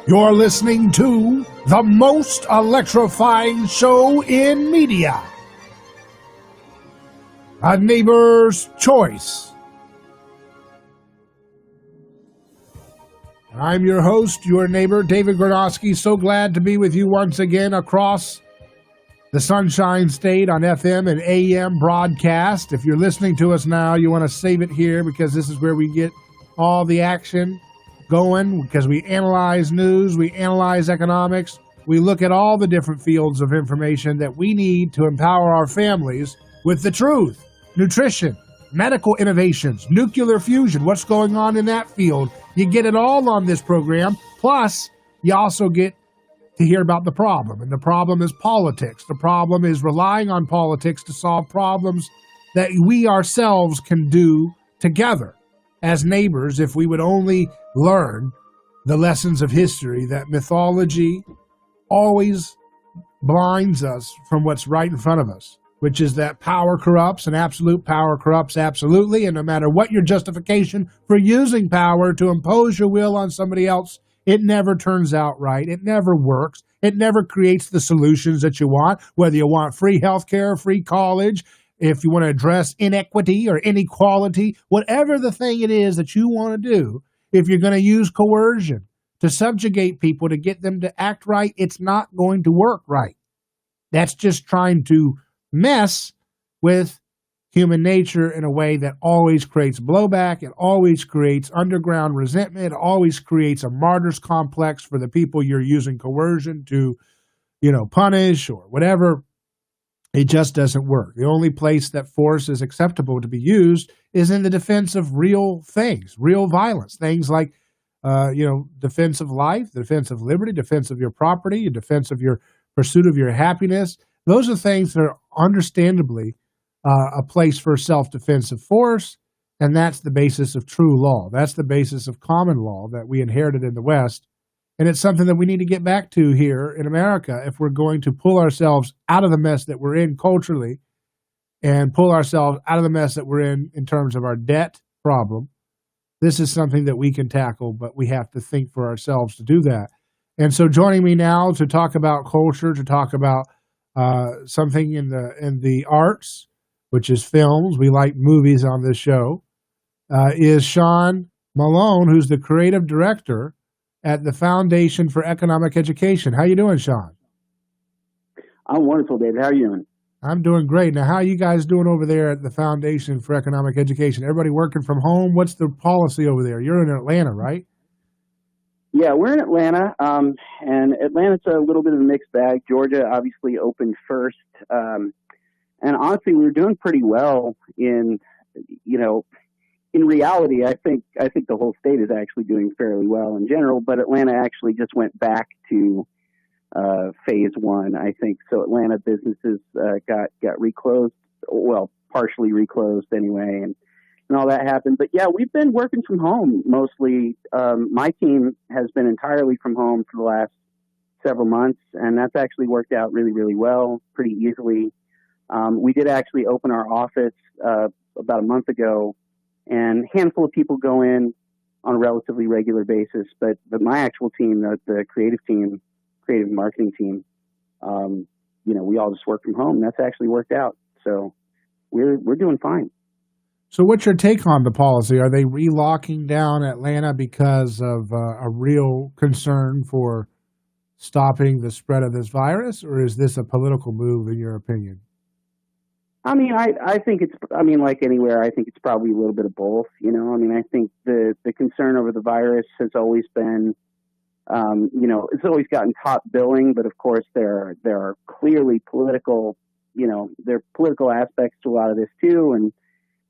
You're listening to the most electrifying show in media, A Neighbor's Choice. I'm your host, your neighbor, David Gronowski. So glad to be with you once again across the Sunshine State on FM and AM broadcast. If you're listening to us now, you want to save it here because this is where we get all the action going, because we analyze news, we analyze economics, we look at all the different fields of information that we need to empower our families with the truth, nutrition, medical innovations, nuclear fusion, what's going on in that field. You get it all on this program. Plus, you also get to hear about the problem, and the problem is politics. The problem is relying on politics to solve problems that we ourselves can do together as neighbors if we would only learn the lessons of history, that mythology always blinds us from what's right in front of us, which is that power corrupts and absolute power corrupts absolutely. And no matter what your justification for using power to impose your will on somebody else, it never turns out right. It never works. It never creates the solutions that you want, whether you want free healthcare, free college, if you want to address inequity or inequality, whatever the thing it is that you want to do. If you're going to use coercion to subjugate people to get them to act right, it's not going to work right. That's just trying to mess with human nature in a way that always creates blowback. It always creates underground resentment. It always creates a martyr's complex for the people you're using coercion to, punish or whatever. It just doesn't work. The only place that force is acceptable to be used is in the defense of real things, real violence, things like, defense of life, defense of liberty, defense of your property, defense of your pursuit of your happiness. Those are things that are understandably a place for self-defensive force, and that's the basis of true law. That's the basis of common law that we inherited in the West. And it's something that we need to get back to here in America if we're going to pull ourselves out of the mess that we're in culturally and pull ourselves out of the mess that we're in terms of our debt problem. This is something that we can tackle, but we have to think for ourselves to do that. And so joining me now to talk about culture, to talk about something in the arts, which is films, we like movies on this show, is Sean Malone, who's the creative director at the Foundation for Economic Education. How you doing, Sean? I'm wonderful, David. How are you doing? I'm doing great. Now, how are you guys doing over there at the Foundation for Economic Education? Everybody working from home? What's the policy over there? You're in Atlanta, right? Yeah, we're in Atlanta, and Atlanta's a little bit of a mixed bag. Georgia obviously opened first, and honestly, we were doing pretty well in reality. I think the whole state is actually doing fairly well in general, but Atlanta actually just went back to phase one, I think. So Atlanta businesses got reclosed, well, partially reclosed anyway, and all that happened. But yeah, we've been working from home mostly. My team has been entirely from home for the last several months, and that's actually worked out really, really well, pretty easily. We did actually open our office about a month ago, and a handful of people go in on a relatively regular basis. But my actual team, the creative marketing team, we all just work from home. That's actually worked out. So we're doing fine. So what's your take on the policy? Are they relocking down Atlanta because of a real concern for stopping the spread of this virus, or is this a political move in your opinion? I mean, I think like anywhere, I think it's probably a little bit of both, I think the concern over the virus has always been, it's always gotten top billing, but of course there are clearly political, there are political aspects to a lot of this too.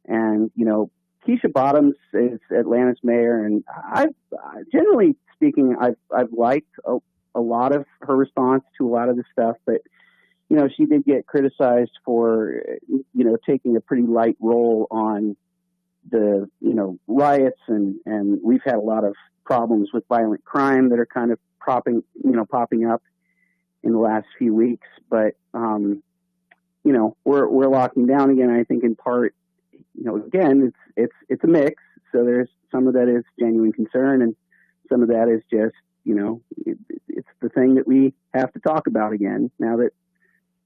And Keisha Bottoms is Atlanta's mayor, and generally speaking, I've liked a lot of her response to a lot of this stuff, but she did get criticized for, taking a pretty light role on the, riots, and we've had a lot of problems with violent crime that are kind of popping up in the last few weeks. But, we're locking down again. I think in part, again, it's a mix. So there's some of that is genuine concern, and some of that is just, thing that we have to talk about again now that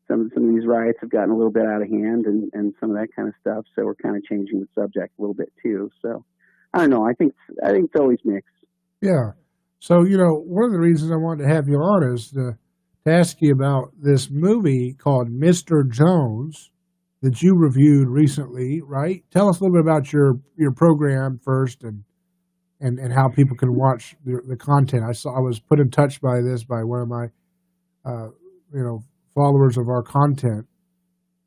some of these riots have gotten a little bit out of hand and some of that kind of stuff. So we're kind of changing the subject a little bit too. So I don't know. I think it's always mixed. Yeah. So, one of the reasons I wanted to have you on is to ask you about this movie called Mr. Jones that you reviewed recently, right? Tell us a little bit about your program first and how people can watch the content. I was put in touch by one of my, followers of our content.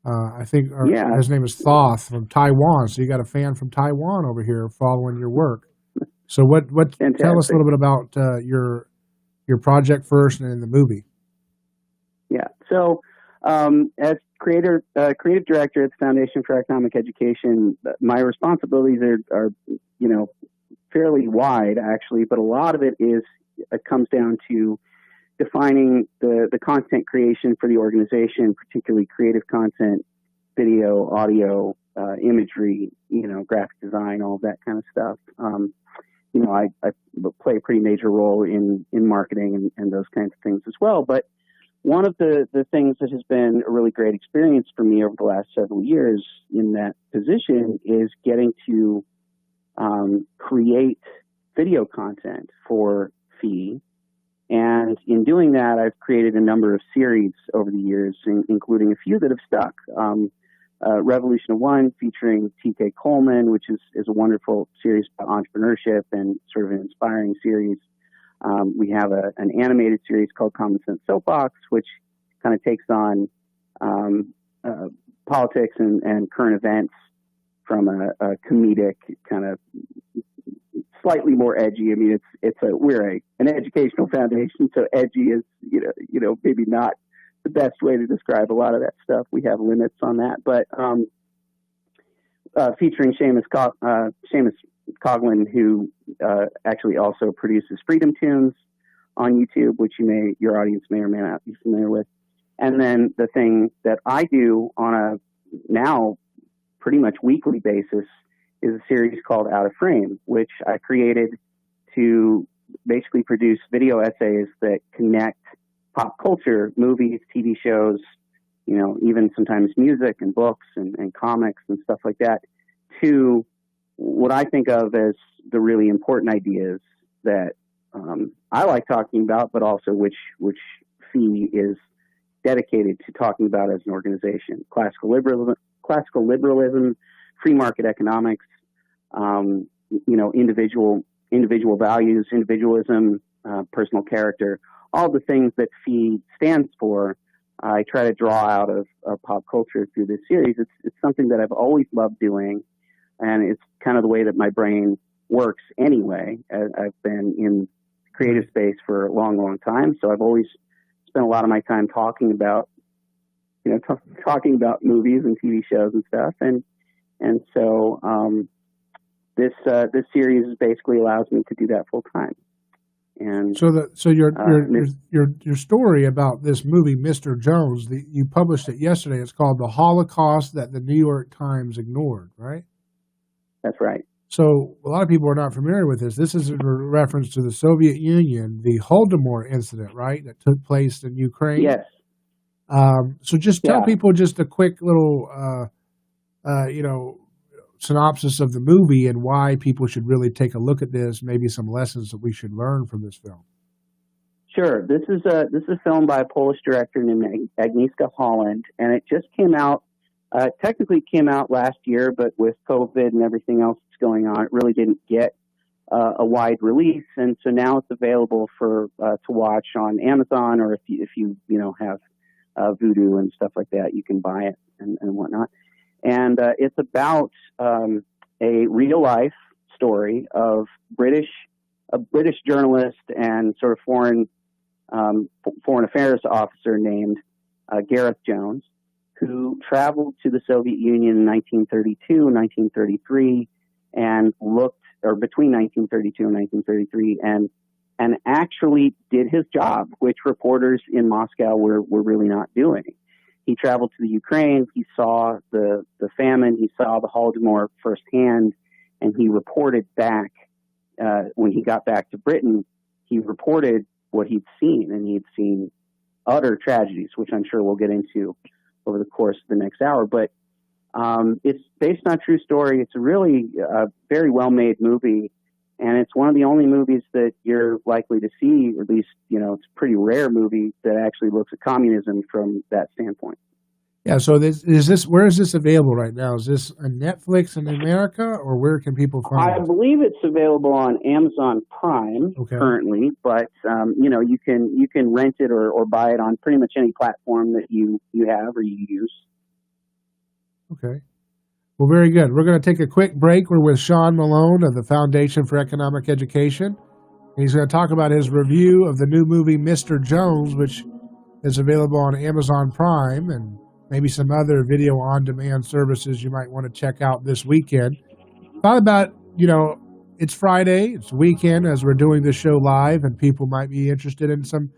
I think his name is Thoth from Taiwan. So you got a fan from Taiwan over here following your work. So what tell us a little bit about your project first and then the movie. Yeah. So as creative director at the Foundation for Economic Education, my responsibilities are fairly wide actually, but a lot of it comes down to defining the content creation for the organization, particularly creative content, video, audio, imagery, graphic design, all of that kind of stuff. I play a pretty major role in marketing and those kinds of things as well. But one of the things that has been a really great experience for me over the last several years in that position is getting to create video content for FEE. And in doing that, I've created a number of series over the years, including a few that have stuck. Revolution of One, featuring T.K. Coleman, which is a wonderful series about entrepreneurship and sort of an inspiring series. We have an animated series called Common Sense Soapbox, which kind of takes on politics and current events from a comedic kind of slightly more edgy. I mean, we're an educational foundation, so edgy is maybe not the best way to describe a lot of that stuff. We have limits on that, but featuring Seamus Coughlin, who actually also produces Freedom Tunes on YouTube, which your audience may or may not be familiar with. And then the thing that I do on a now pretty much weekly basis is a series called Out of Frame, which I created to basically produce video essays that connect pop culture, movies, TV shows, even sometimes music and books and comics and stuff like that, to what I think of as the really important ideas that I like talking about, but also which FEE is dedicated to talking about as an organization: classical liberalism, free market economics, individual values, individualism, personal character, all the things that FEE stands for. I try to draw out of pop culture through this series. It's something that I've always loved doing, and it's kind of the way that my brain works anyway. I've been in creative space for a long, long time, so I've always spent a lot of my time talking about movies and TV shows and stuff, and so this series basically allows me to do that full time. And so your story about this movie, Mr. Jones, you published it yesterday. It's called "The Holocaust That the New York Times Ignored," right? That's right. So a lot of people are not familiar with this. This is a reference to the Soviet Union, the Holodomor incident, right, that took place in Ukraine. Yes. So just tell people just a quick little, synopsis of the movie and why people should really take a look at this. Maybe some lessons that we should learn from this film. Sure. This is a film by a Polish director named Agnieszka Holland, and it just came out. Technically came out last year, but with COVID and everything else that's going on, it really didn't get a wide release, and so now it's available to watch on Amazon, or if you have Vudu and stuff like that, you can buy it and whatnot. And it's about a real life story of a British journalist and sort of foreign affairs officer named Gareth Jones, who traveled to the Soviet Union in 1932 and 1933 between 1932 and 1933 and actually did his job, which reporters in Moscow were really not doing. He traveled to the Ukraine, he saw the famine, he saw the Holodomor firsthand, and he reported back, when he got back to Britain, he reported what he'd seen, and he'd seen utter tragedies, which I'm sure we'll get into over the course of the next hour. But it's based on a true story. It's really a very well-made movie, and it's one of the only movies that you're likely to see, or at least, it's a pretty rare movie that actually looks at communism from that standpoint. Yeah, so where is this available right now? Is this on Netflix in America, or where can people find it? I believe it's available on Amazon Prime currently, but you can rent it or buy it on pretty much any platform that you have or you use. Okay. Well, very good. We're going to take a quick break. We're with Sean Malone of the Foundation for Economic Education. He's going to talk about his review of the new movie Mr. Jones, which is available on Amazon Prime, and maybe some other video on-demand services you might want to check out this weekend. Thought about, it's Friday, it's weekend as we're doing this show live, and people might be interested in some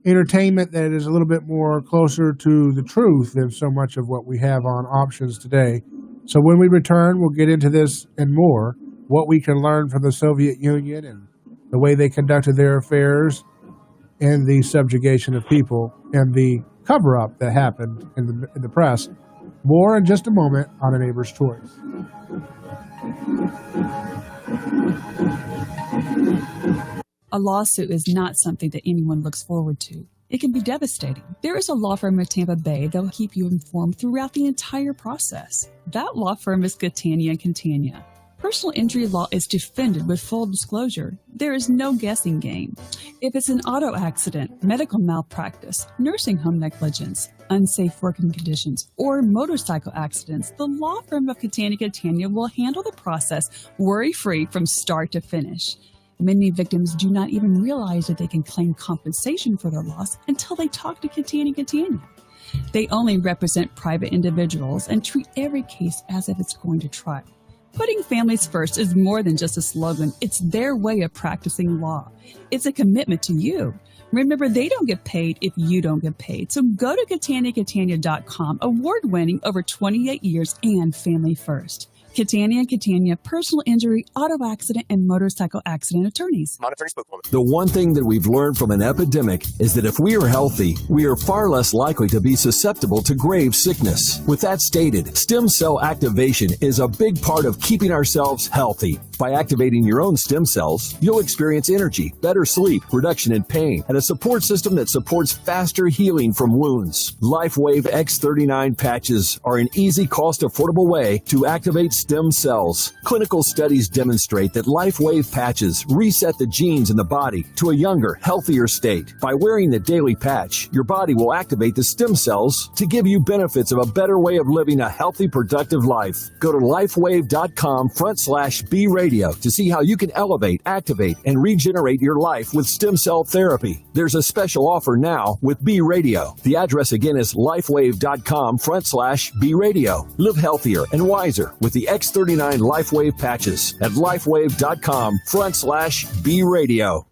entertainment that is a little bit more closer to the truth than so much of what we have on options today. So when we return, we'll get into this and more, what we can learn from the Soviet Union and the way they conducted their affairs and the subjugation of people and the cover-up that happened in the press. More in just a moment on A Neighbor's Choice. A lawsuit is not something that anyone looks forward to. It can be devastating. There is a law firm in Tampa Bay that will keep you informed throughout the entire process. That law firm is Catania & Catania. Personal injury law is defended with full disclosure. There is no guessing game. If it's an auto accident, medical malpractice, nursing home negligence, unsafe working conditions, or motorcycle accidents, the law firm of Catania & Catania will handle the process worry-free from start to finish. Many victims do not even realize that they can claim compensation for their loss until they talk to Catania & Catania. They only represent private individuals and treat every case as if it's going to trial. Putting families first is more than just a slogan. It's their way of practicing law. It's a commitment to you. Remember, they don't get paid if you don't get paid. So go to CataniaCatania.com, award-winning over 28 years and family first. Catania & Catania, personal injury, auto accident, and motorcycle accident attorneys. The one thing that we've learned from an epidemic is that if we are healthy, we are far less likely to be susceptible to grave sickness. With that stated, stem cell activation is a big part of keeping ourselves healthy. By activating your own stem cells, you'll experience energy, better sleep, reduction in pain, and a support system that supports faster healing from wounds. LifeWave X39 patches are an easy, cost-affordable way to activate stem cells. Clinical studies demonstrate that LifeWave patches reset the genes in the body to a younger, healthier state. By wearing the daily patch, your body will activate the stem cells to give you benefits of a better way of living a healthy, productive life. Go to lifewave.com/B-radio to see how you can elevate, activate, and regenerate your life with stem cell therapy. There's a special offer now with B Radio. The address again is lifewave.com/B-radio. Live healthier and wiser with the X39 LifeWave patches at lifewave.com/B-radio.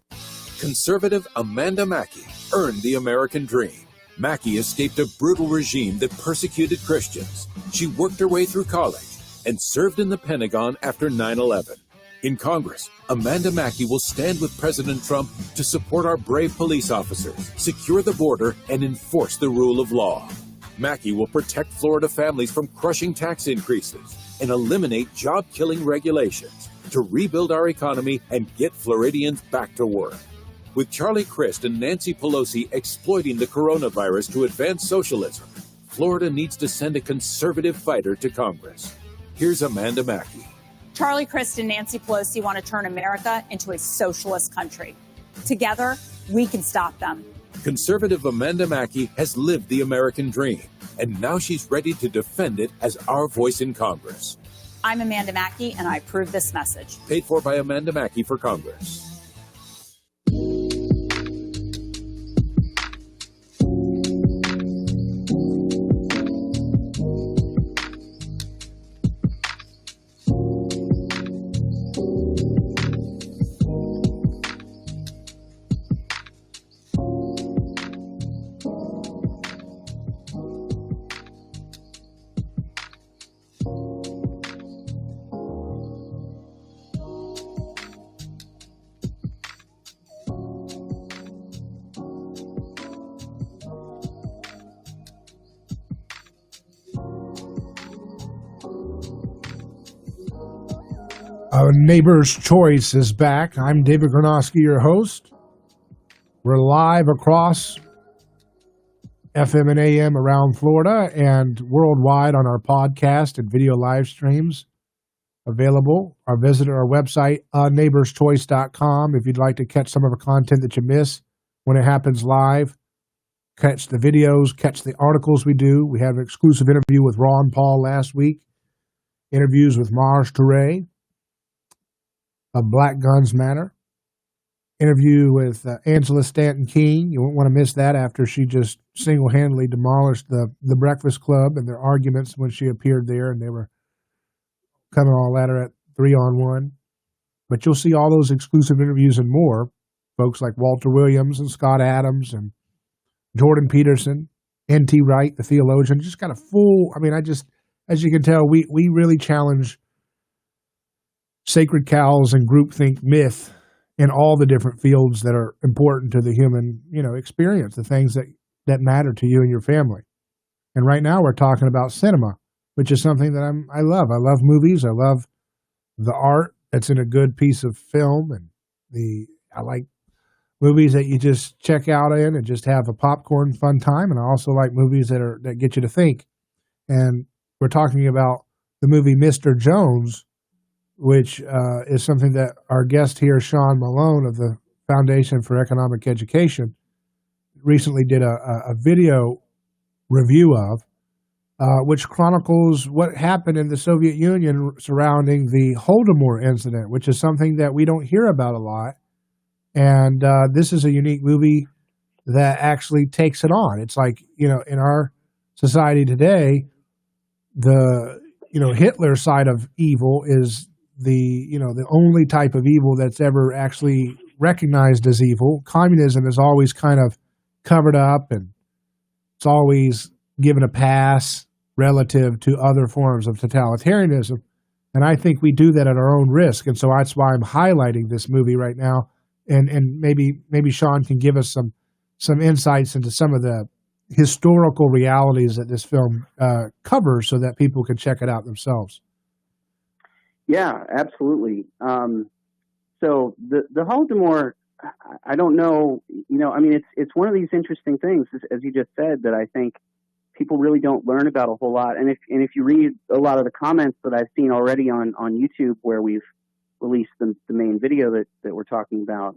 Conservative Amanda Mackey earned the American dream. Mackey escaped a brutal regime that persecuted Christians. She worked her way through college and served in the Pentagon after 9/11. In Congress, Amanda Mackey will stand with President Trump to support our brave police officers, secure the border, and enforce the rule of law. Mackey will protect Florida families from crushing tax increases and eliminate job-killing regulations to rebuild our economy and get Floridians back to work. With Charlie Crist and Nancy Pelosi exploiting the coronavirus to advance socialism, Florida needs to send a conservative fighter to Congress. Here's Amanda Mackey. Charlie Crist and Nancy Pelosi want to turn America into a socialist country. Together, we can stop them. Conservative Amanda Mackey has lived the American dream, and now she's ready to defend it as our voice in Congress. I'm Amanda Mackey, and I approve this message. Paid for by Amanda Mackey for Congress. A Neighbor's Choice is back. I'm David Gronowski, your host. We're live across FM and AM around Florida and worldwide on our podcast and video live streams available. Or visit our website, neighborschoice.com, if you'd like to catch some of the content that you miss when it happens live. Catch the videos, catch the articles we do. We had an exclusive interview with Ron Paul last week, interviews with Maj Touré of Black Guns Matter, interview with Angela Stanton King. You won't want to miss that after she just single-handedly demolished the Breakfast Club and their arguments when she appeared there, and they were coming all at her at 3-on-1. But you'll see all those exclusive interviews and more. Folks like Walter Williams and Scott Adams and Jordan Peterson, N.T. Wright, the theologian. Just got a full, as you can tell, we really challenge sacred cows and groupthink myth in all the different fields that are important to the human, experience, the things that matter to you and your family. And right now we're talking about cinema, which is something that I love. I love movies. I love the art that's in a good piece of film, and I like movies that you just check out in and just have a popcorn fun time. And I also like movies that get you to think. And we're talking about the movie Mr. Jones, which is something that our guest here, Sean Malone of the Foundation for Economic Education, recently did a video review of, which chronicles what happened in the Soviet Union surrounding the Holodomor incident, which is something that we don't hear about a lot. And this is a unique movie that actually takes it on. It's like, in our society today, the Hitler side of evil is the only type of evil that's ever actually recognized as evil. Communism is always kind of covered up, and it's always given a pass relative to other forms of totalitarianism. And I think we do that at our own risk. And so that's why I'm highlighting this movie right now. And maybe Sean can give us some insights into some of the historical realities that this film covers, so that people can check it out themselves. Yeah, absolutely. So the Holodomor, I don't know, it's one of these interesting things, as you just said, that I think people really don't learn about a whole lot. And if you read a lot of the comments that I've seen already on YouTube, where we've released the main video that we're talking about,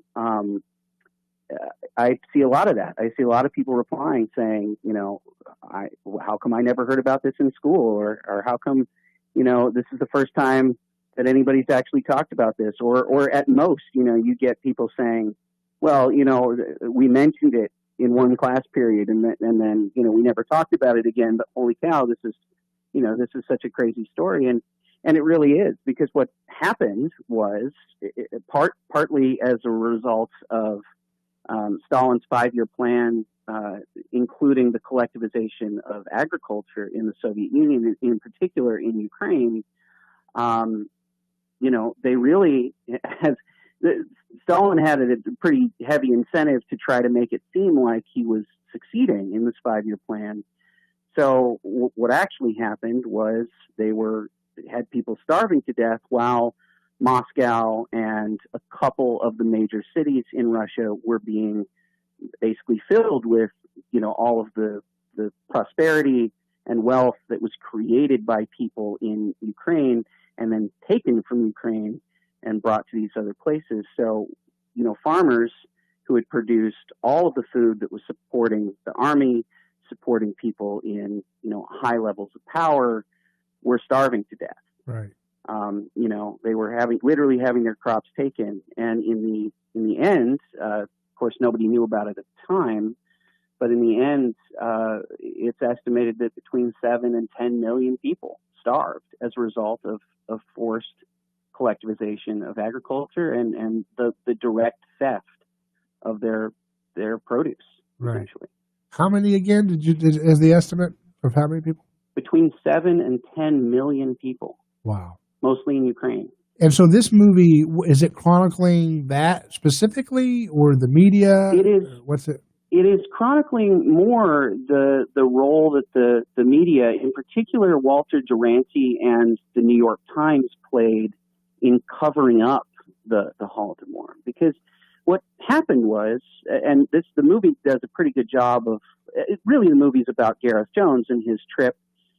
I see a lot of that. I see a lot of people replying saying, how come I never heard about this in school? Or how come, this is the first time that anybody's actually talked about this? Or at most, you get people saying, well, we mentioned it in one class period and then, we never talked about it again, but holy cow, this is such a crazy story. And it really is, because what happened was partly as a result of Stalin's 5-year plan, including the collectivization of agriculture in the Soviet Union, in particular in Ukraine. They really Stalin had a pretty heavy incentive to try to make it seem like he was succeeding in this 5-year plan. So what actually happened was they had people starving to death while Moscow and a couple of the major cities in Russia were being basically filled with, all of the prosperity and wealth that was created by people in Ukraine and then taken from Ukraine and brought to these other places. So, farmers who had produced all of the food that was supporting the army, supporting people in, high levels of power, were starving to death. Right. They were literally having their crops taken. And in the end, of course, nobody knew about it at the time, but in the end, it's estimated that between 7 and 10 million people starved as a result of forced collectivization of agriculture and the direct theft of their produce, right. Essentially. How many again is the estimate of how many people? Between 7 and 10 million people. Wow. Mostly in Ukraine. And so this movie, is it chronicling that specifically, or the media? It is. What's it? It is chronicling more the role that the media, in particular Walter Duranty and the New York Times, played in covering up the Holodomor. Because what happened was, and the movie does a pretty good job of, really the movie's about Gareth Jones and his trip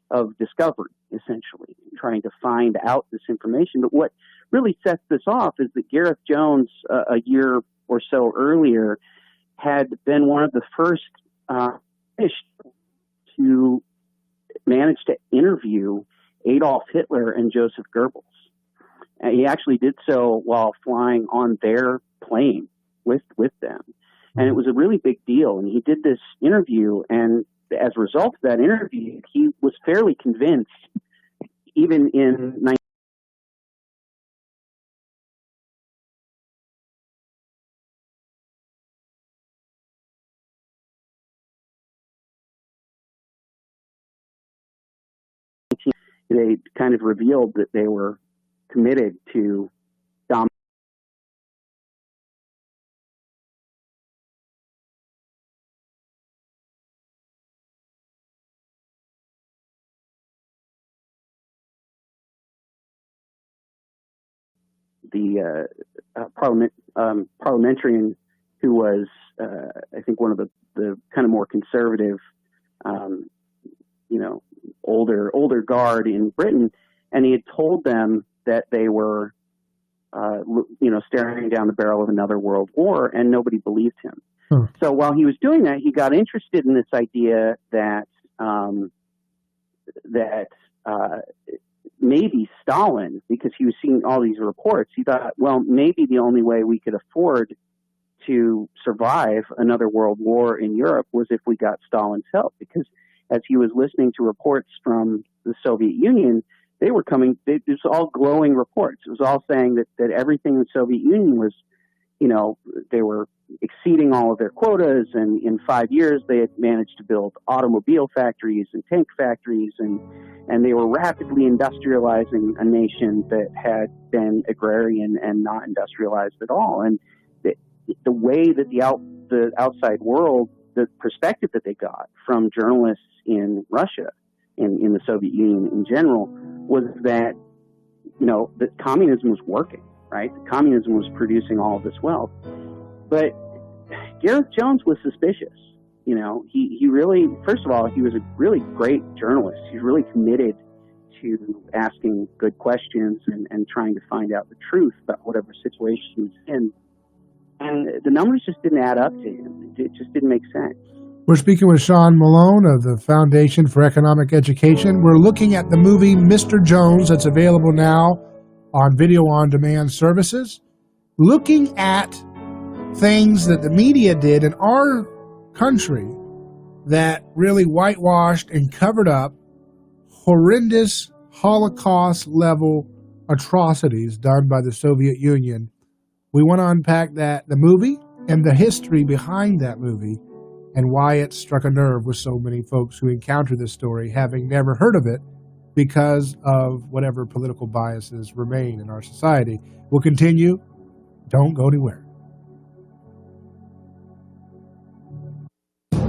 of discovery, essentially, trying to find out this information. But what really sets this off is that Gareth Jones, a year or so earlier, had been one of the first fish to manage to interview Adolf Hitler and Joseph Goebbels. And he actually did so while flying on their plane with them. And it was a really big deal. And he did this interview, and as a result of that interview, he was fairly convinced, even in 19 they kind of revealed that they were committed to dominating the parliamentarian who was, I think, one of the kind of more conservative, older guard in Britain, and he had told them that they were, staring down the barrel of another world war, and nobody believed him. So while he was doing that, he got interested in this idea that maybe Stalin, because he was seeing all these reports, he thought, well, maybe the only way we could afford to survive another world war in Europe was if we got Stalin's help. Because as he was listening to reports from the Soviet Union, it was all glowing reports. It was all saying that everything in the Soviet Union was, they were exceeding all of their quotas, and in 5 years they had managed to build automobile factories and tank factories, and they were rapidly industrializing a nation that had been agrarian and not industrialized at all. And the way that the outside world, the perspective that they got from journalists in Russia, in the Soviet Union in general, was that, that communism was working, right? That communism was producing all of this wealth. But Gareth Jones was suspicious. He really, first of all, he was a really great journalist. He's really committed to asking good questions and trying to find out the truth about whatever situation he was in. And the numbers just didn't add up to him. It just didn't make sense. We're speaking with Sean Malone of the Foundation for Economic Education. We're looking at the movie Mr. Jones that's available now on video on demand services, looking at things that the media did in our country that really whitewashed and covered up horrendous Holocaust-level atrocities done by the Soviet Union. We want to unpack the movie and the history behind that movie and why it struck a nerve with so many folks who encounter this story, having never heard of it because of whatever political biases remain in our society. We'll continue. Don't go anywhere.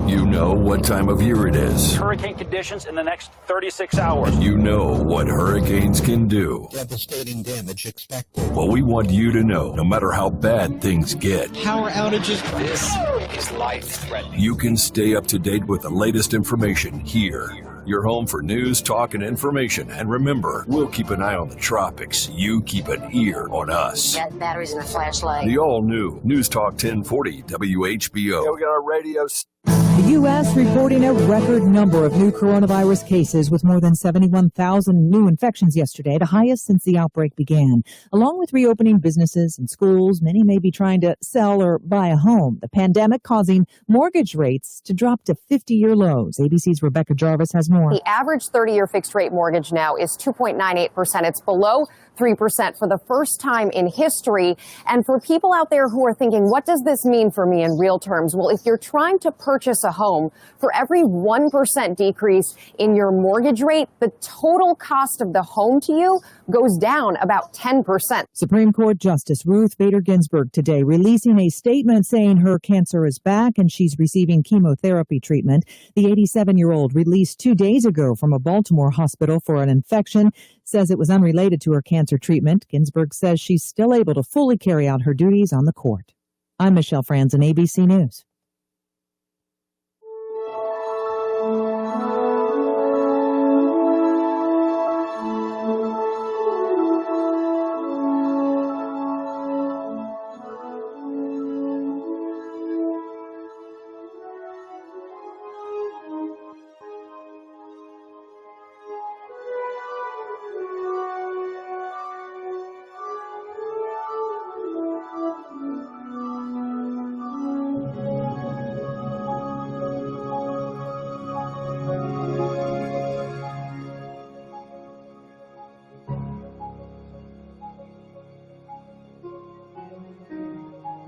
You know what time of year it is. Hurricane conditions in the next 36 hours. You know what hurricanes can do. Devastating damage expected. Well, we want you to know, no matter how bad things get, Power outages. This is life-threatening. you can stay up to date with the latest information here. Your home for news, talk, and information. And remember, we'll keep an eye on the tropics. You keep an ear on us. Got batteries in the flashlight. The all-new News Talk 1040 WHBO. We got our radio. The U.S. reporting a record number of new coronavirus cases with more than 71,000 new infections yesterday, the highest since the outbreak began. Along with reopening businesses and schools, many may be trying to sell or buy a home. The pandemic causing mortgage rates to drop to 50-year lows. ABC's Rebecca Jarvis has more. The average 30-year fixed-rate mortgage now is 2.98%. It's below 3% for the first time in history. And for people out there who are thinking, what does this mean for me in real terms? Well, if you're trying to purchase purchase a home. For every 1% decrease in your mortgage rate, the total cost of the home to you goes down about 10%. Supreme Court Justice Ruth Bader Ginsburg today releasing a statement saying her cancer is back and she's receiving chemotherapy treatment. The 87-year-old released 2 days ago from a Baltimore hospital for an infection says it was unrelated to her cancer treatment. Ginsburg says she's still able to fully carry out her duties on the court. I'm Michelle Franzen, ABC News.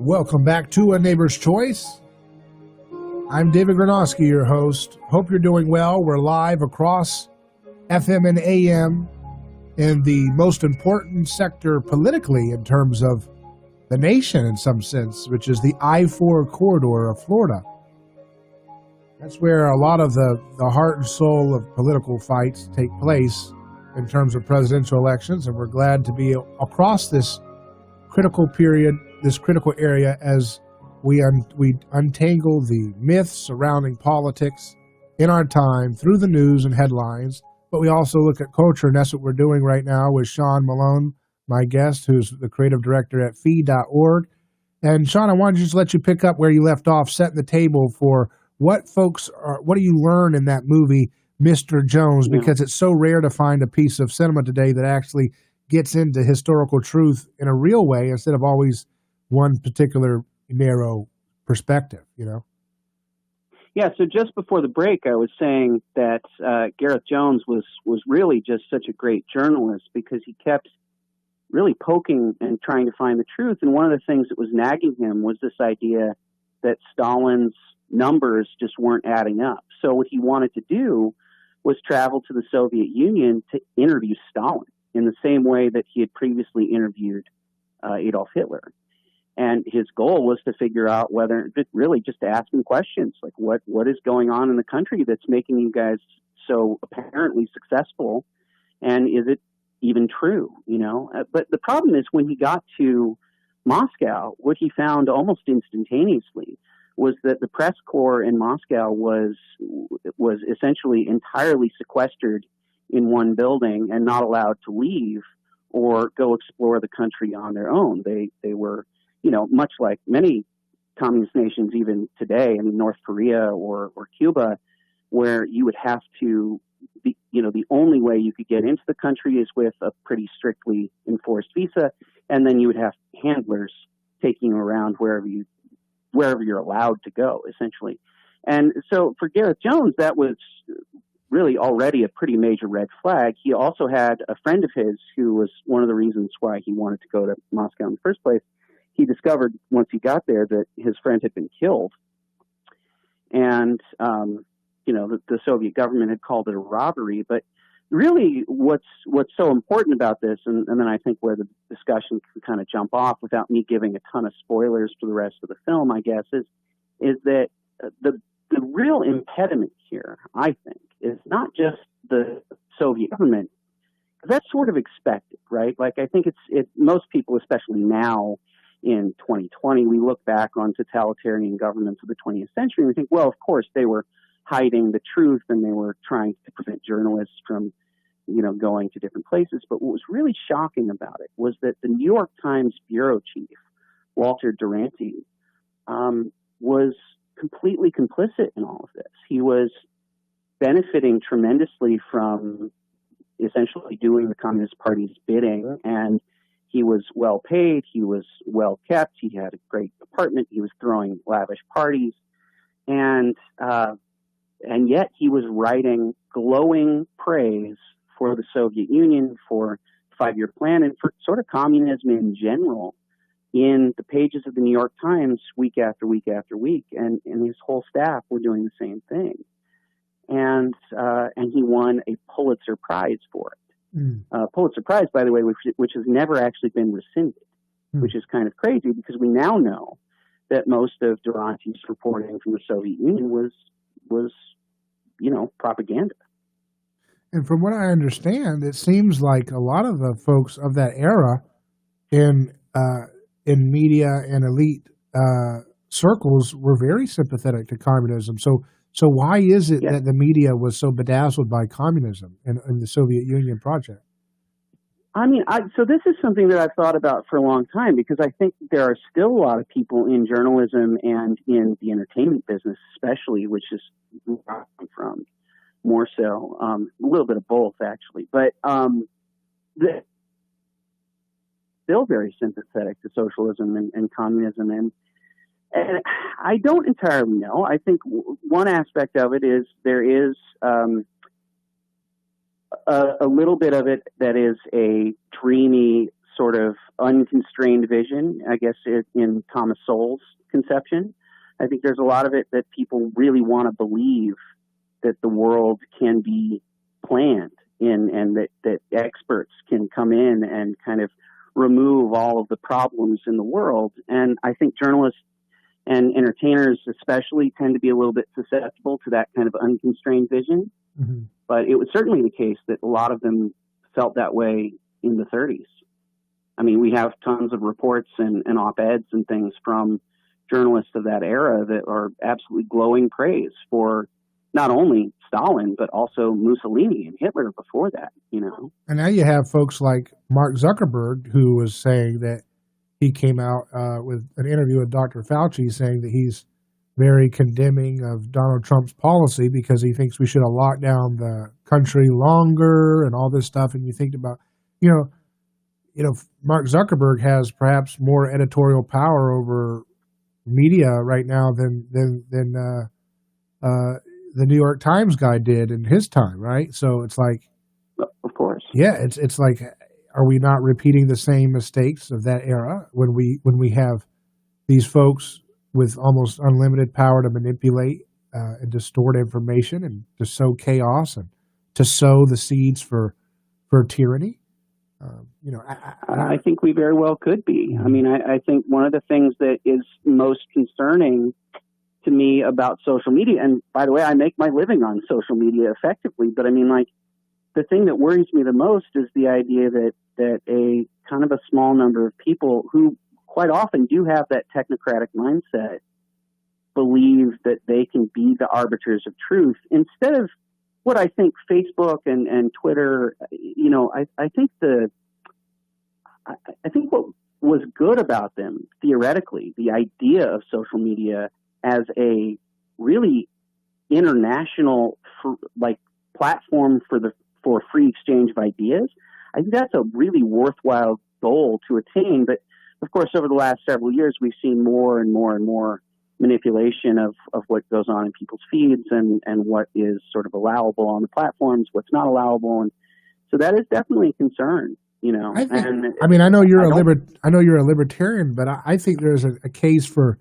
Welcome back to A Neighbor's Choice. I'm David Gronowski, your host. Hope you're doing well. We're live across FM and AM in the most important sector politically in terms of the nation in some sense, which is the I-4 corridor of Florida. That's where a lot of the heart and soul of political fights take place in terms of presidential elections, and we're glad to be across this critical period, this critical area, as we untangle the myths surrounding politics in our time through the news and headlines, but we also look at culture, and that's what we're doing right now with Sean Malone, my guest, who's the creative director at fee.org. And Sean, I wanted to just let you pick up where you left off, setting the table for what do you learn in that movie, Mr. Jones, because it's so rare to find a piece of cinema today that actually gets into historical truth in a real way instead of always one particular narrow perspective, you know? Yeah, so just before the break, I was saying that Gareth Jones was really just such a great journalist because he kept really poking and trying to find the truth. And one of the things that was nagging him was this idea that Stalin's numbers just weren't adding up. So what he wanted to do was travel to the Soviet Union to interview Stalin in the same way that he had previously interviewed Adolf Hitler. And his goal was to figure out whether, really just to ask him questions, like what is going on in the country that's making you guys so apparently successful, and is it even true, you know? But the problem is when he got to Moscow, what he found almost instantaneously was that the press corps in Moscow was essentially entirely sequestered in one building and not allowed to leave or go explore the country on their own. They were, you know, much like many communist nations even today, I mean, North Korea or Cuba, where you would have to, the only way you could get into the country is with a pretty strictly enforced visa, and then you would have handlers taking you around wherever you're allowed to go, essentially. And so for Gareth Jones, that was really already a pretty major red flag. He also had a friend of his who was one of the reasons why he wanted to go to Moscow in the first place. He discovered once he got there that his friend had been killed. And, the Soviet government had called it a robbery. But really what's so important about this, and then I think where the discussion can kind of jump off without me giving a ton of spoilers for the rest of the film, I guess, is that the real impediment here, I think, is not just the Soviet government. That's sort of expected, right? Like, I think most people, especially now in 2020, we look back on totalitarian governments of the 20th century and we think, well, of course, they were hiding the truth and they were trying to prevent journalists from, going to different places. But what was really shocking about it was that the New York Times bureau chief, Walter Duranty, was completely complicit in all of this. He was benefiting tremendously from essentially doing the Communist Party's bidding, and he was well paid, he was well kept, he had a great apartment, he was throwing lavish parties, and yet he was writing glowing praise for the Soviet Union, for the 5-year plan, and for sort of communism in general, in the pages of the New York Times week after week after week, and his whole staff were doing the same thing. And he won a Pulitzer Prize for it. Pulitzer Prize, by the way, which has never actually been rescinded, which is kind of crazy because we now know that most of Duranty's reporting from the Soviet Union was propaganda. And from what I understand, it seems like a lot of the folks of that era in media and elite circles were very sympathetic to communism. So why is it that the media was so bedazzled by communism and the Soviet Union project? I mean, so this is something that I've thought about for a long time because I think there are still a lot of people in journalism and in the entertainment business, especially, which is where I'm from, more so, a little bit of both actually, but still very sympathetic to socialism and communism, and I don't entirely know. I think one aspect of it is there is a little bit of it that is a dreamy sort of unconstrained vision, I guess, in Thomas Sowell's conception. I think there's a lot of it that people really want to believe that the world can be planned and that experts can come in and kind of remove all of the problems in the world. And I think journalists and entertainers especially tend to be a little bit susceptible to that kind of unconstrained vision. Mm-hmm. But it was certainly the case that a lot of them felt that way in the 30s. I mean, we have tons of reports and op-eds and things from journalists of that era that are absolutely glowing praise for not only Stalin, but also Mussolini and Hitler before that, you know. And now you have folks like Mark Zuckerberg, who was saying that he came out with an interview with Dr. Fauci saying that he's very condemning of Donald Trump's policy because he thinks we should have locked down the country longer and all this stuff. And you think about, you know, Mark Zuckerberg has perhaps more editorial power over media right now than the New York Times guy did in his time, right? So it's like, of course, yeah, it's like, are we not repeating the same mistakes of that era when we have these folks with almost unlimited power to manipulate and distort information and to sow chaos and to sow the seeds for tyranny? I think we very well could be. I mean, I think one of the things that is most concerning to me about social media, and by the way, I make my living on social media effectively, but I mean, like, the thing that worries me the most is the idea that a kind of a small number of people who quite often do have that technocratic mindset believe that they can be the arbiters of truth instead of what I think Facebook and Twitter, you know, I think what was good about them theoretically, the idea of social media as a really international platform for free exchange of ideas, I think that's a really worthwhile goal to attain. But of course, over the last several years, we've seen more and more and more manipulation of what goes on in people's feeds and what is sort of allowable on the platforms, what's not allowable. And so that is definitely a concern, you know. I know you're a libertarian, but I think there's a case for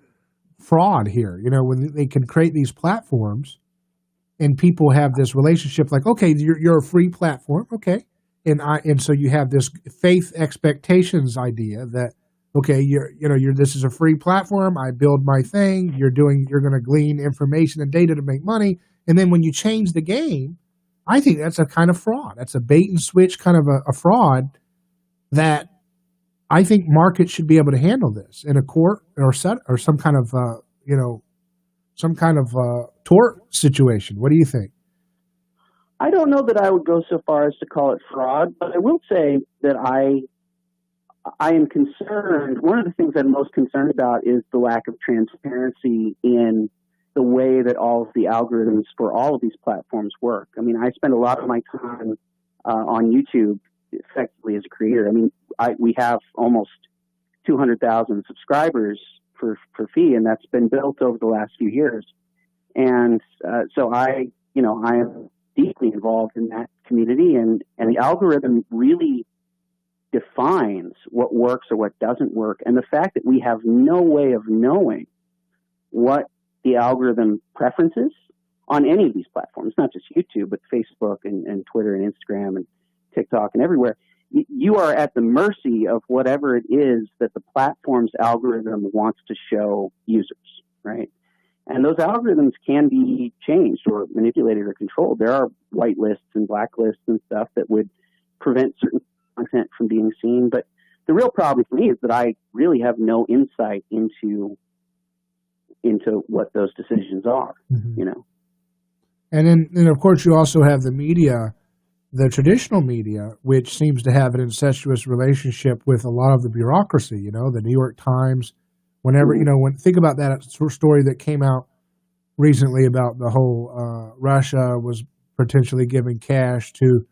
fraud here. You know, when they can create these platforms and people have this relationship like, okay, you're a free platform. Okay. And so you have this faith expectations idea that, okay, this is a free platform. I build my thing. You're going to glean information and data to make money. And then when you change the game, I think that's a kind of fraud. That's a bait and switch kind of a fraud that I think markets should be able to handle this in a court or some kind of, tort situation. What do you think? I don't know that I would go so far as to call it fraud, but I will say that I am concerned. One of the things I'm most concerned about is the lack of transparency in the way that all of the algorithms for all of these platforms work. I mean, I spend a lot of my time on YouTube effectively as a creator. I mean, we have almost 200,000 subscribers for fee, and that's been built over the last few years. And so I am deeply involved in that community, and the algorithm really defines what works or what doesn't work. And the fact that we have no way of knowing what the algorithm preferences on any of these platforms, not just YouTube, but Facebook and Twitter and Instagram and TikTok and everywhere, you are at the mercy of whatever it is that the platform's algorithm wants to show users, right? And those algorithms can be changed or manipulated or controlled. There are white lists and black lists and stuff that would prevent certain content from being seen. But the real problem for me is that I really have no insight into what those decisions are, you know. And then, of course, you also have the media, the traditional media, which seems to have an incestuous relationship with a lot of the bureaucracy, you know, the New York Times. Whenever, you know, think about that story that came out recently about the whole Russia was potentially giving cash to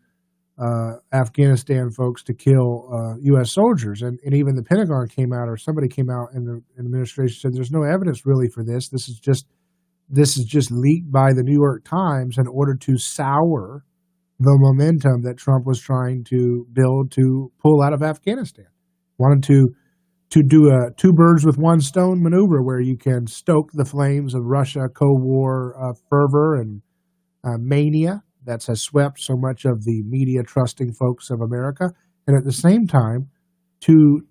Afghanistan folks to kill U.S. soldiers. And even the Pentagon came out, or somebody came out in the administration, said there's no evidence really for this. This is just leaked by the New York Times in order to sour the momentum that Trump was trying to build to pull out of Afghanistan. Wanted to do a two birds with one stone maneuver where you can stoke the flames of Russia Cold War fervor and mania that has swept so much of the media trusting folks of America, and at the same time to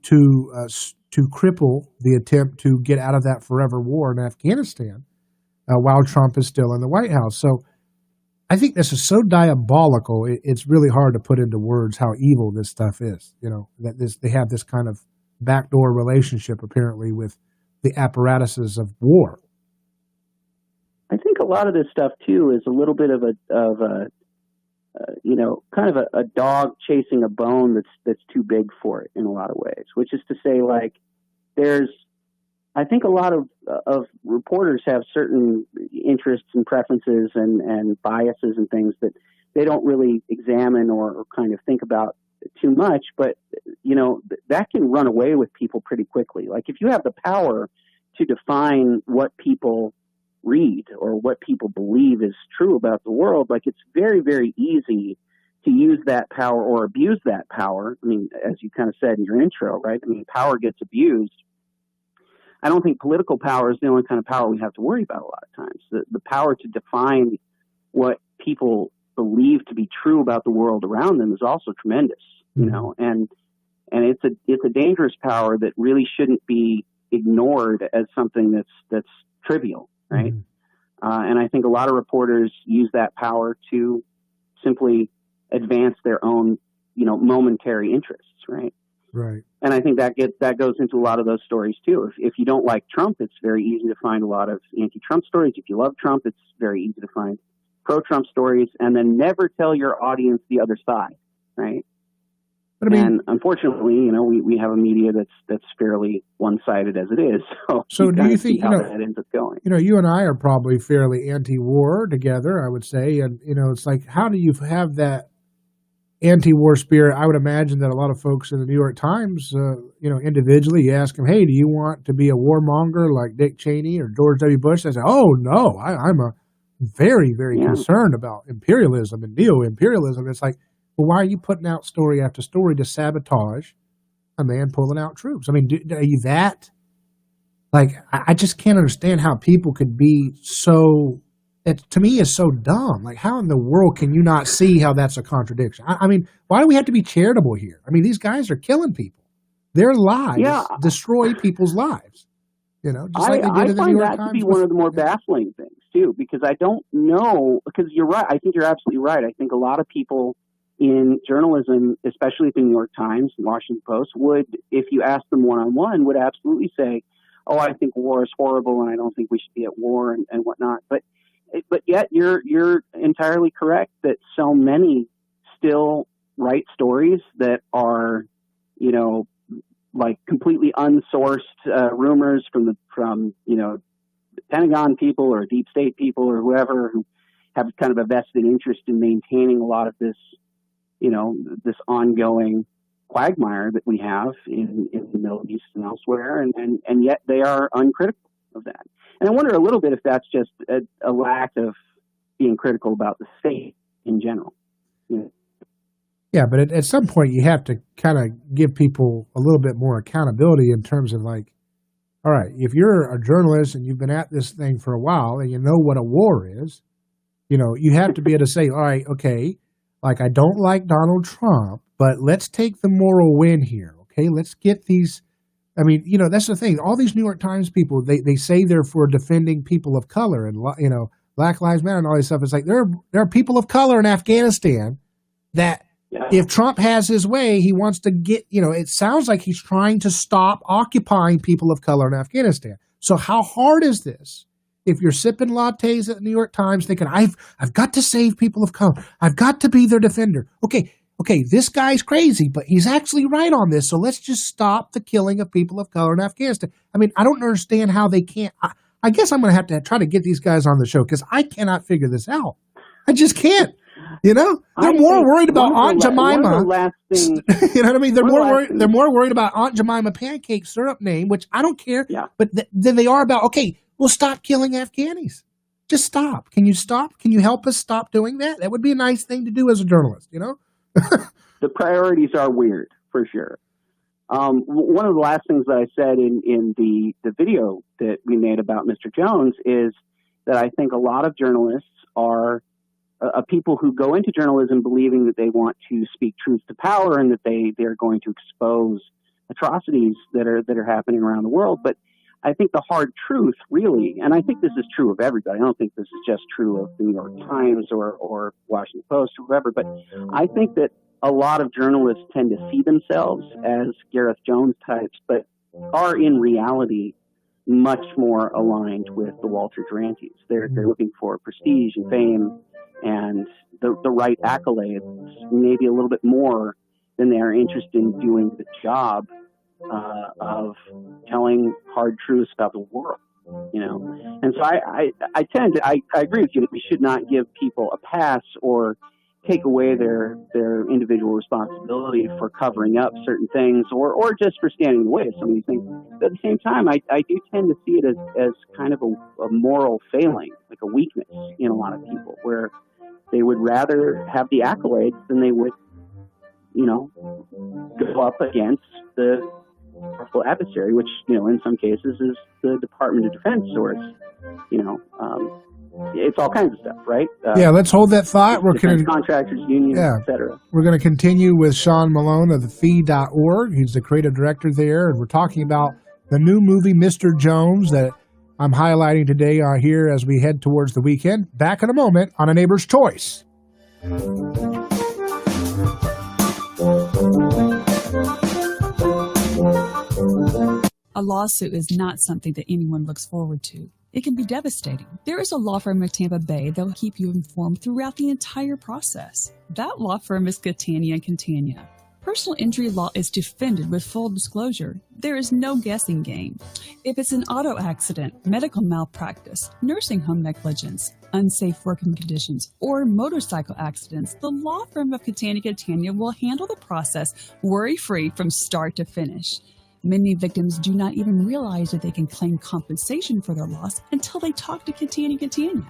cripple the attempt to get out of that forever war in Afghanistan while Trump is still in the White House. So I think this is so diabolical. It's really hard to put into words how evil this stuff is. You know, that they have this kind of backdoor relationship apparently with the apparatuses of war. I think a lot of this stuff too is a little bit of a you know, kind of a dog chasing a bone that's too big for it in a lot of ways. Which is to say, like, I think a lot of reporters have certain interests and preferences and biases and things that they don't really examine or kind of think about too much, but you know, that can run away with people pretty quickly. Like, if you have the power to define what people read or what people believe is true about the world, like, it's very, very easy to use that power or abuse that power. I mean, as you kind of said in your intro, right? I mean, power gets abused. I don't think political power is the only kind of power we have to worry about a lot of times. The power to define what people believe to be true about the world around them is also tremendous, you know, and it's a dangerous power that really shouldn't be ignored as something that's trivial, right? And I think a lot of reporters use that power to simply advance their own, you know, momentary interests, right? Right. And I think that goes into a lot of those stories too. If you don't like Trump, it's very easy to find a lot of anti-Trump stories. If you love Trump, it's very easy to find pro-Trump stories, and then never tell your audience the other side, right? But I mean, and unfortunately, you know, we have a media that's fairly one-sided as it is. So do you think, how that ends up going? You know, you and I are probably fairly anti-war together, I would say, and you know, it's like, how do you have that anti-war spirit? I would imagine that a lot of folks in the New York Times, you know, individually, you ask them, hey, do you want to be a warmonger like Dick Cheney or George W. Bush? They say, oh, no, I'm a very, very concerned about imperialism and neo-imperialism. It's like, well, why are you putting out story after story to sabotage a man pulling out troops? I mean, are you that? Like, I just can't understand how people could be so... It, to me, is so dumb. Like, how in the world can you not see how that's a contradiction? I mean, why do we have to be charitable here? I mean, these guys are killing people. Their lives destroy people's lives. You know, just like they did in the New York Times. I find that to be one of the more baffling things, too, because I don't know, because you're right. I think you're absolutely right. I think a lot of people in journalism, especially at the New York Times and Washington Post, would, if you asked them one-on-one, would absolutely say, oh, I think war is horrible and I don't think we should be at war and whatnot. But yet you're entirely correct that so many still write stories that are, you know, like completely unsourced rumors from you know, Pentagon people or deep state people or whoever who have kind of a vested interest in maintaining a lot of this, you know, this ongoing quagmire that we have in the Middle East and elsewhere, and yet they are uncritical of that. And I wonder a little bit if that's just a lack of being critical about the state in general. You know? Yeah, but at some point you have to kind of give people a little bit more accountability in terms of like, all right, if you're a journalist and you've been at this thing for a while and you know what a war is, you have to be able to say, all right, okay, like I don't like Donald Trump, but let's take the moral win here, okay? Let's get these. I mean, that's the thing. All these New York Times people, they say they're for defending people of color and Black Lives Matter and all this stuff. It's like there are people of color in Afghanistan that. Yeah. If Trump has his way, he wants to get, it sounds like he's trying to stop occupying people of color in Afghanistan. So how hard is this? If you're sipping lattes at the New York Times thinking, I've got to save people of color. I've got to be their defender. Okay, this guy's crazy, but he's actually right on this. So let's just stop the killing of people of color in Afghanistan. I mean, I don't understand how they can't. I guess I'm going to have to try to get these guys on the show because I cannot figure this out. I just can't. They're more worried about Aunt Jemima. You know what I mean? They're more worried about Aunt Jemima pancake syrup name, which I don't care. Yeah. But than they are about, okay, we'll stop killing Afghanis. Just stop. Can you stop? Can you help us stop doing that? That would be a nice thing to do as a journalist, The priorities are weird, for sure. One of the last things that I said in the video that we made about Mr. Jones is that I think a lot of journalists are people who go into journalism believing that they want to speak truth to power and that they're going to expose atrocities that are happening around the world. But I think the hard truth, really, and I think this is true of everybody. I don't think this is just true of the New York Times or Washington Post or whoever, but I think that a lot of journalists tend to see themselves as Gareth Jones types, but are in reality much more aligned with the Walter Durantes. They're looking for prestige and fame and the right accolades, maybe a little bit more than they are interested in doing the job of telling hard truths about the world, And so I agree with you that we should not give people a pass or take away their individual responsibility for covering up certain things or just for standing in the way of some of these things. But at the same time, I do tend to see it as kind of a moral failing, like a weakness in a lot of people, where they would rather have the accolades than they would, go up against the powerful adversary, which, in some cases is the Department of Defense, or it's all kinds of stuff, right? Let's hold that thought. We're going contractors, unions, etc. We're going to continue with Sean Malone of thefee.org. He's the creative director there, and we're talking about the new movie, Mr. Jones, that I'm highlighting today here as we head towards the weekend. Back in a moment on A Neighbor's Choice. A lawsuit is not something that anyone looks forward to. It can be devastating. There is a law firm in Tampa Bay that will keep you informed throughout the entire process. That law firm is Catania & Catania. Personal injury law is defended with full disclosure. There is no guessing game. If it's an auto accident, medical malpractice, nursing home negligence, unsafe working conditions, or motorcycle accidents, the law firm of Catania & Catania will handle the process worry-free from start to finish. Many victims do not even realize that they can claim compensation for their loss until they talk to Catania & Catania.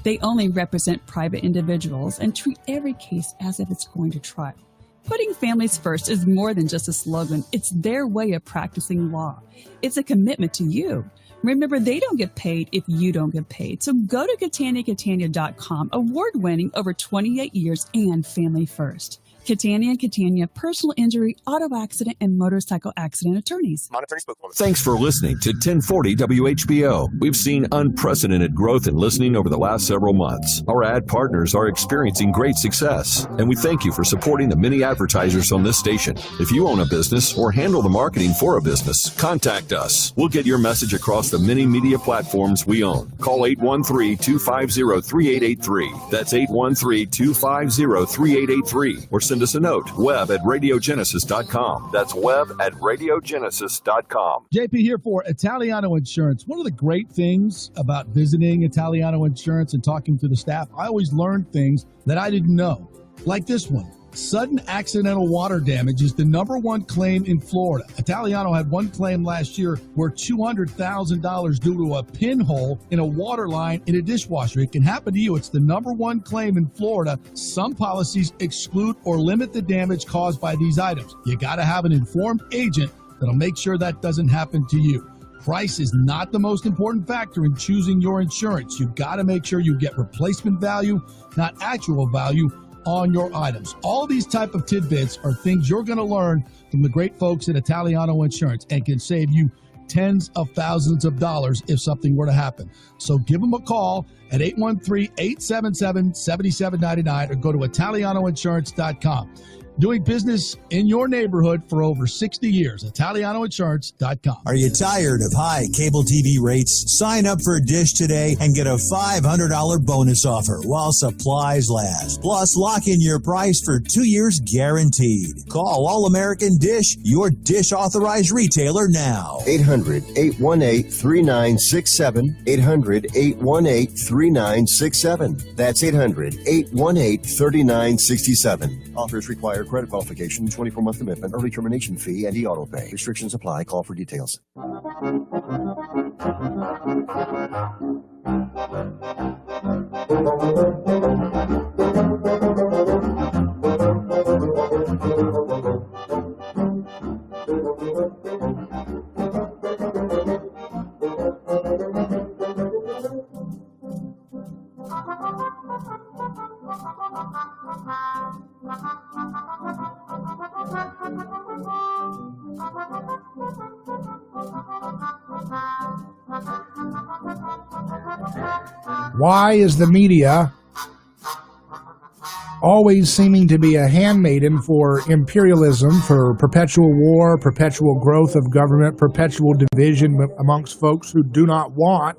They only represent private individuals and treat every case as if it's going to trial. Putting families first is more than just a slogan. It's their way of practicing law. It's a commitment to you. Remember, they don't get paid if you don't get paid. So go to CataniaCatania.com, award-winning over 28 years and family first. Catania & Catania, personal injury, auto accident, and motorcycle accident attorneys. Thanks for listening to 1040 WHBO. We've seen unprecedented growth in listening over the last several months. Our ad partners are experiencing great success, and we thank you for supporting the many advertisers on this station. If you own a business or handle the marketing for a business, contact us. We'll get your message across the many media platforms we own. Call 813-250-3883. That's 813-250-3883. Or send us a note, web@radiogenesis.com. That's web@radiogenesis.com. JP here for Italiano Insurance. One of the great things about visiting Italiano Insurance and talking to the staff, I always learned things that I didn't know. Like this one. Sudden accidental water damage is the #1 claim in Florida. Italiano had one claim last year where $200,000 due to a pinhole in a water line in a dishwasher. It can happen to you. It's the #1 claim in Florida. Some policies exclude or limit the damage caused by these items. You got to have an informed agent that'll make sure that doesn't happen to you. Price is not the most important factor in choosing your insurance. You've got to make sure you get replacement value, not actual value, on your items. All these type of tidbits are things you're going to learn from the great folks at Italiano Insurance and can save you tens of thousands of dollars if something were to happen. So give them a call at 813-877-7799 or go to ItalianoInsurance.com. Doing business in your neighborhood for over 60 years. ItalianoInsurance.com. Are you tired of high cable TV rates? Sign up for Dish today and get a $500 bonus offer while supplies last. Plus, lock in your price for 2 years guaranteed. Call All American Dish, your Dish authorized retailer now. 800-818-3967. 800-818-3967. That's 800-818-3967. Offers require credit qualification, 24-month commitment, early termination fee, and e-auto pay. Restrictions apply. Call for details. Why is the media always seeming to be a handmaiden for imperialism, for perpetual war, perpetual growth of government, perpetual division amongst folks who do not want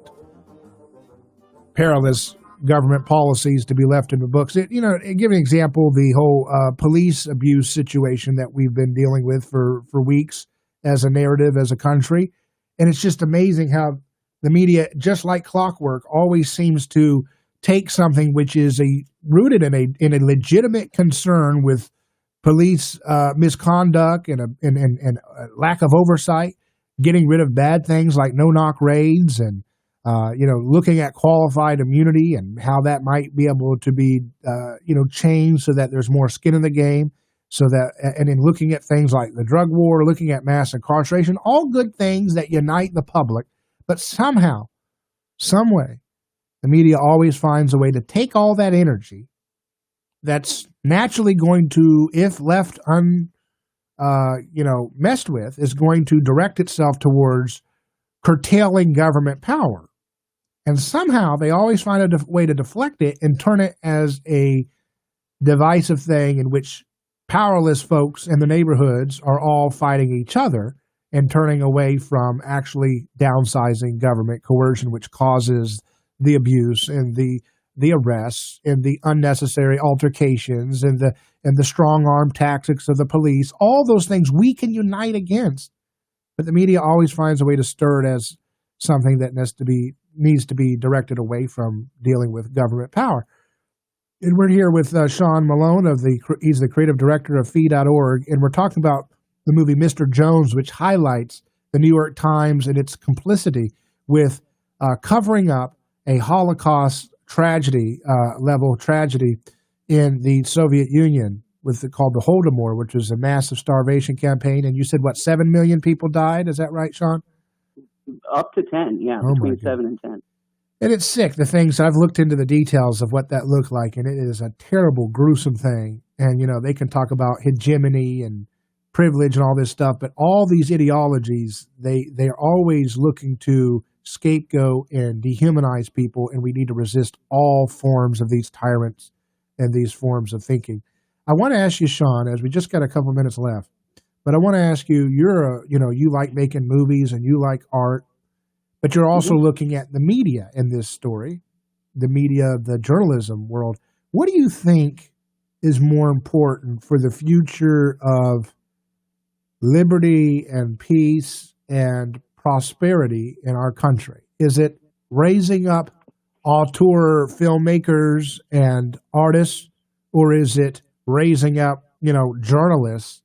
perilous government policies to be left in the books? Give an example, the whole police abuse situation that we've been dealing with for weeks as a narrative, as a country. And it's just amazing how the media, just like clockwork, always seems to take something which is rooted in a legitimate concern with police misconduct and a lack of oversight, getting rid of bad things like no-knock raids, and looking at qualified immunity and how that might be able to be changed so that there's more skin in the game. So that, and in looking at things like the drug war, looking at mass incarceration, all good things that unite the public. But somehow, some way, the media always finds a way to take all that energy that's naturally going to, if left messed with, is going to direct itself towards curtailing government power. And somehow they always find a way to deflect it and turn it as a divisive thing in which powerless folks in the neighborhoods are all fighting each other and turning away from actually downsizing government coercion, which causes the abuse and the arrests and the unnecessary altercations and the strong arm tactics of the police. All those things we can unite against, but the media always finds a way to stir it as something that needs to be directed away from dealing with government power. And we're here with Sean Malone he's the creative director of Fee.org, and we're talking about the movie Mr. Jones, which highlights the New York Times and its complicity with covering up a Holocaust level tragedy in the Soviet Union called the Holodomor, which was a massive starvation campaign. And you said, 7 million people died? Is that right, Sean? Up to 10, yeah, between 7 and 10. And it's sick, the things. I've looked into the details of what that looked like, and it is a terrible, gruesome thing. And, they can talk about hegemony and privilege and all this stuff, but all these ideologies, they're always looking to scapegoat and dehumanize people, and we need to resist all forms of these tyrants and these forms of thinking. I want to ask you, Sean, as we just got a couple minutes left, but I want to ask you, you like making movies and you like art, but you're also looking at the media in this story, the media, the journalism world. What do you think is more important for the future of liberty and peace and prosperity in our country? Is it raising up auteur filmmakers and artists, or is it raising up, journalists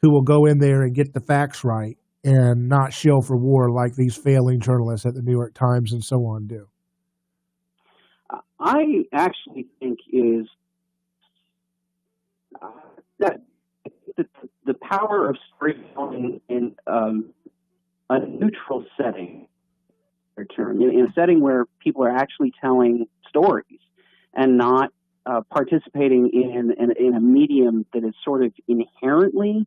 who will go in there and get the facts right and not shill for war like these failing journalists at the New York Times and so on do? I actually think is that the power of storytelling in a neutral setting, in a setting where people are actually telling stories and not participating in a medium that is sort of inherently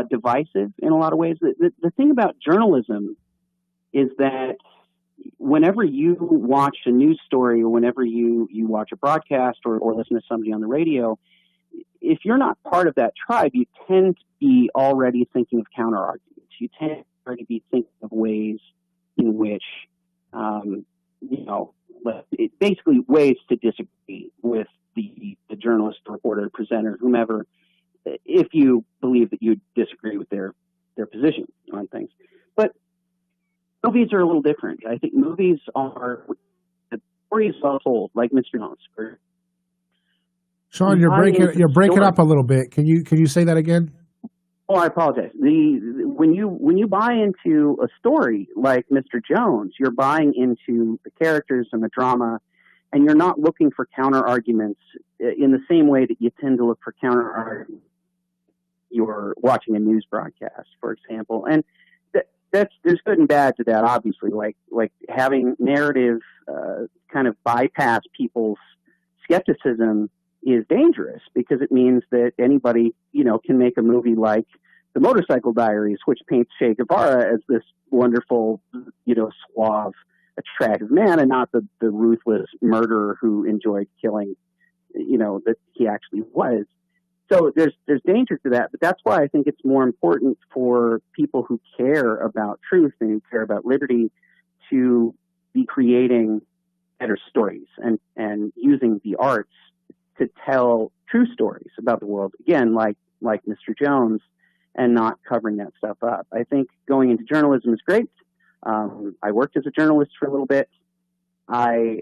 divisive in a lot of ways. The thing about journalism is that whenever you watch a news story or whenever you watch a broadcast or listen to somebody on the radio, if you're not part of that tribe, you tend to be already thinking of counter arguments. You tend to already be thinking of ways in which, basically ways to disagree with the journalist, the reporter, the presenter, whomever, if you believe that you disagree with their position on things. But movies are a little different. I think movies are the stories well told, like Mr. Jones. Sean, you're breaking up a little bit. Can you say that again? Oh, I apologize. When you buy into a story like Mr. Jones, you're buying into the characters and the drama, and you're not looking for counter arguments in the same way that you tend to look for counter arguments. You're watching a news broadcast, for example, and there's good and bad to that. Obviously, like having narrative kind of bypass people's skepticism is dangerous because it means that anybody, can make a movie like The Motorcycle Diaries, which paints Che Guevara as this wonderful, suave, attractive man and not the ruthless murderer who enjoyed killing, that he actually was. So there's danger to that, but that's why I think it's more important for people who care about truth and who care about liberty to be creating better stories and using the arts to tell true stories about the world, again, like Mr. Jones, and not covering that stuff up. I think going into journalism is great. I worked as a journalist for a little bit. I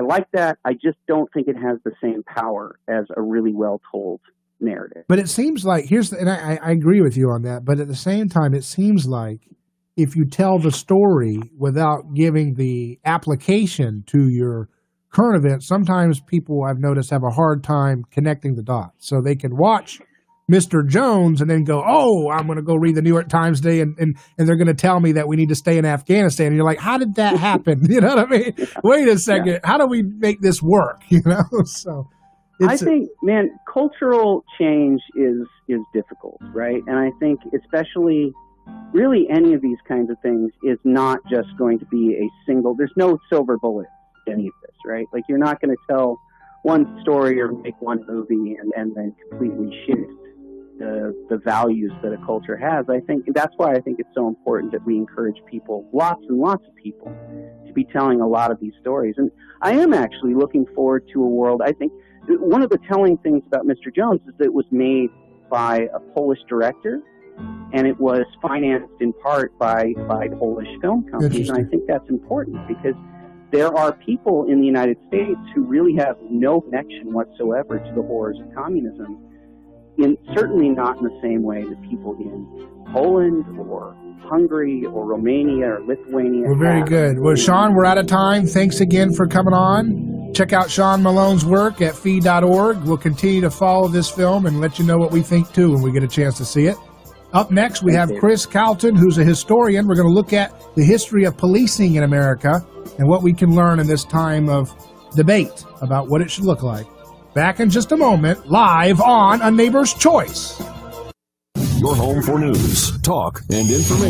like that. I just don't think it has the same power as a really well-told narrative. But it seems like, I agree with you on that, but at the same time, it seems like if you tell the story without giving the application to your current event, sometimes people I've noticed have a hard time connecting the dots. So they can watch Mr. Jones and then go, oh, I'm going to go read the New York Times today and they're going to tell me that we need to stay in Afghanistan. And you're like, how did that happen? You know what I mean? Wait a second. Yeah. How do we make this work? So I think, man, cultural change is difficult, right? And I think especially really any of these kinds of things is not just going to be there's no silver bullet in any of this, right? Like you're not going to tell one story or make one movie and then completely shift the values that a culture has. I think that's why I think it's so important that we encourage people, lots and lots of people, to be telling a lot of these stories. And I am actually looking forward to a world. I think one of the telling things about Mr. Jones is that it was made by a Polish director, and it was financed in part by Polish film companies. And I think that's important because there are people in the United States who really have no connection whatsoever to the horrors of communism, certainly not in the same way that people in Poland or Hungary or Romania or Lithuania. Well, very good. Well, Sean, we're out of time. Thanks again for coming on. Check out Sean Malone's work at fee.org. We'll continue to follow this film and let you know what we think, too, when we get a chance to see it. Up next, we have Chris Calton, who's a historian. We're going to look at the history of policing in America and what we can learn in this time of debate about what it should look like. Back in just a moment, live on A Neighbor's Choice. Your home for news, talk, and information.